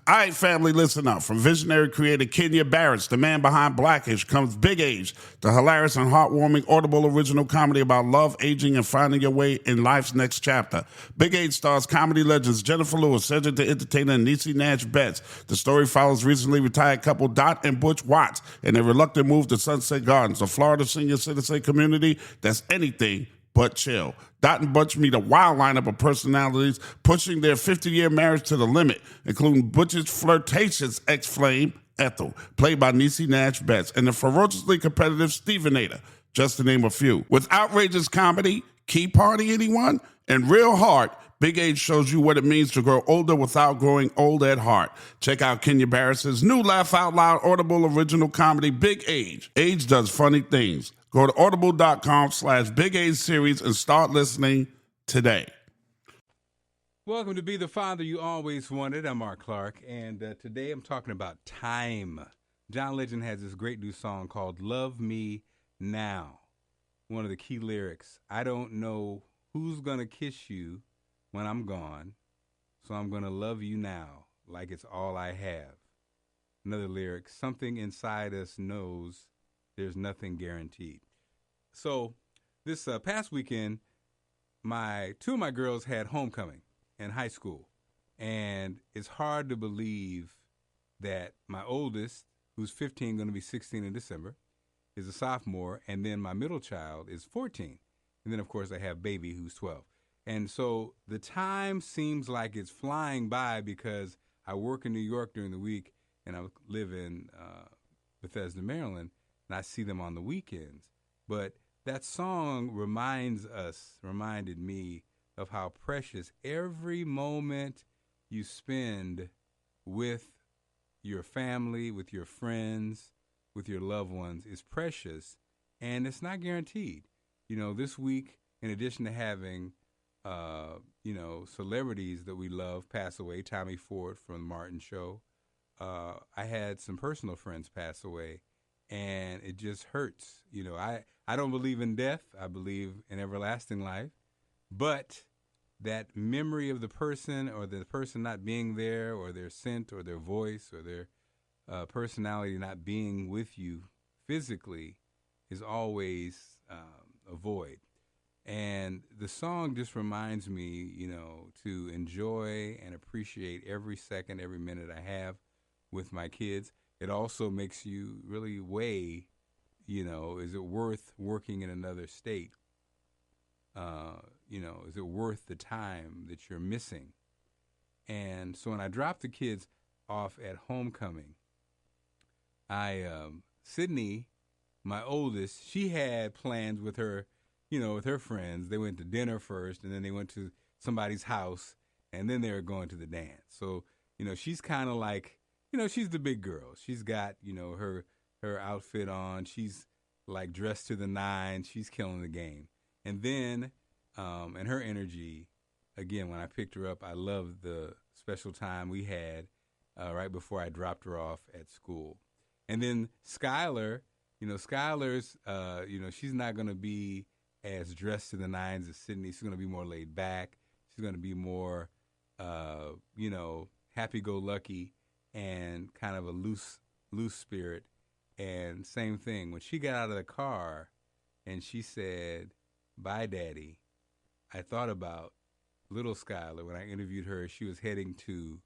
All right, family, listen up. From visionary creator Kenya Barris, the man behind Blackish, comes Big Age, the hilarious and heartwarming audible original comedy about love, aging, and finding your way in life's next chapter. Big Age stars comedy legends Jennifer Lewis, Cedric the Entertainer, and Niecy Nash Betts. The story follows recently retired couple Dot and Butch Watts and their reluctant move to Sunset Gardens, a Florida senior citizen community that's anything but chill. Dot and Butch meet a wild lineup of personalities pushing their 50-year marriage to the limit, including Butch's flirtatious ex-flame, Ethel, played by Niecy Nash Betts, and the ferociously competitive Stevenator, just to name a few. With outrageous comedy, Key Party anyone, and real heart, Big Age shows you what it means to grow older without growing old at heart. Check out Kenya Barris's new laugh out loud audible original comedy, Big Age. Age does funny things. Go to audible.com/Big Age series and start listening today. Welcome to Be the Father You Always Wanted. I'm Mark Clark, and today I'm talking about time. John Legend has this great new song called Love Me Now. One of the key lyrics, I don't know who's going to kiss you when I'm gone, so I'm going to love you now like it's all I have. Another lyric, something inside us knows there's nothing guaranteed. So this past weekend, two of my girls had homecoming in high school. And it's hard to believe that my oldest, who's 15, going to be 16 in December, is a sophomore. And then my middle child is 14. And then, of course, I have baby who's 12. And so the time seems like it's flying by because I work in New York during the week and I live in Bethesda, Maryland. And I see them on the weekends. But that song reminded me of how precious every moment you spend with your family, with your friends, with your loved ones is precious, and it's not guaranteed. You know, this week, in addition to having, celebrities that we love pass away, Tommy Ford from the Martin Show, I had some personal friends pass away. And it just hurts. You know, I don't believe in death. I believe in everlasting life. But that memory of the person or the person not being there or their scent or their voice or their personality not being with you physically is always a void. And the song just reminds me, to enjoy and appreciate every second, every minute I have with my kids. It also makes you really weigh, is it worth working in another state? Is it worth the time that you're missing? And so when I dropped the kids off at homecoming, Sydney, my oldest, she had plans with her, with her friends. They went to dinner first, and then they went to somebody's house, and then they were going to the dance. So, she's kind of like, she's the big girl. She's got, her outfit on. She's like dressed to the nines. She's killing the game. And then, and her energy, again, when I picked her up, I loved the special time we had right before I dropped her off at school. And then Skylar, Skylar's, she's not going to be as dressed to the nines as Sydney. She's going to be more laid back. She's going to be more, happy-go-lucky and kind of a loose spirit. And same thing, when she got out of the car and she said, "Bye, Daddy," I thought about little Skylar. When I interviewed her, she was heading to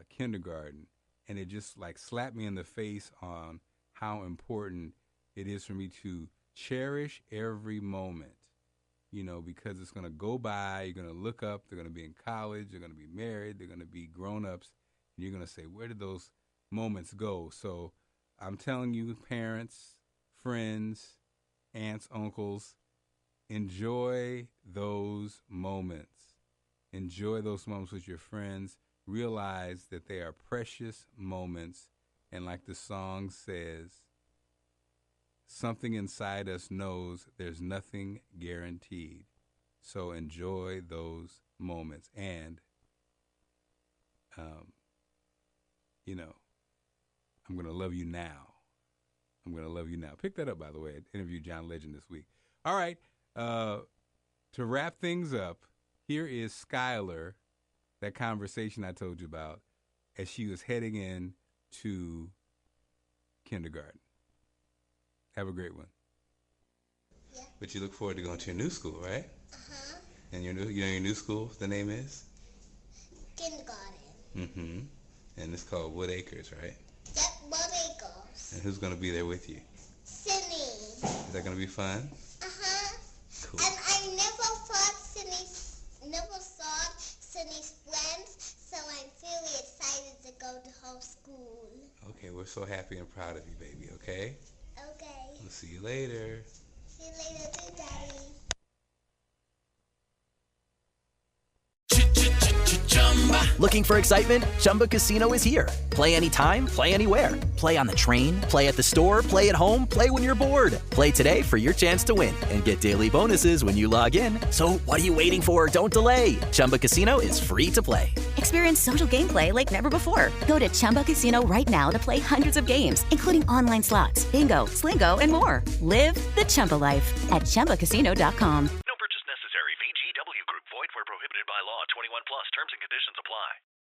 kindergarten, and it just like slapped me in the face on how important it is for me to cherish every moment, because it's going to go by. You're going to look up. They're going to be in college. They're going to be married. They're going to be grown-ups. And you're going to say, where did those moments go? So I'm telling you, parents, friends, aunts, uncles, enjoy those moments. Enjoy those moments with your friends. Realize that they are precious moments. And like the song says, something inside us knows there's nothing guaranteed. So enjoy those moments. And, I'm going to love you now. I'm going to love you now. Pick that up, by the way. I interviewed John Legend this week. All right. To wrap things up, here is Skylar, that conversation I told you about, as she was heading in to kindergarten. Have a great one. Yeah. But you look forward to going to your new school, right? Uh-huh. And your new school, the name is? Kindergarten. Mm-hmm. And it's called Wood Acres, right? Yep, Wood Acres. And who's going to be there with you? Sydney. Is that going to be fun? Uh-huh. Cool. And I never saw Sydney's friends, so I'm really excited to go to her school. Okay, we're so happy and proud of you, baby, okay? Okay. We'll see you later. See you later, too, Daddy. Looking for excitement? Chumba Casino is here. Play anytime, play anywhere. Play on the train, play at the store, play at home, play when you're bored. Play today for your chance to win and get daily bonuses when you log in. So what are you waiting for? Don't delay. Chumba Casino is free to play. Experience social gameplay like never before. Go to Chumba Casino right now to play hundreds of games, including online slots, bingo, Slingo, and more. Live the Chumba life at ChumbaCasino.com. No purchase necessary. VGW Group. Void where prohibited by law. 21 plus. Terms and conditions apply.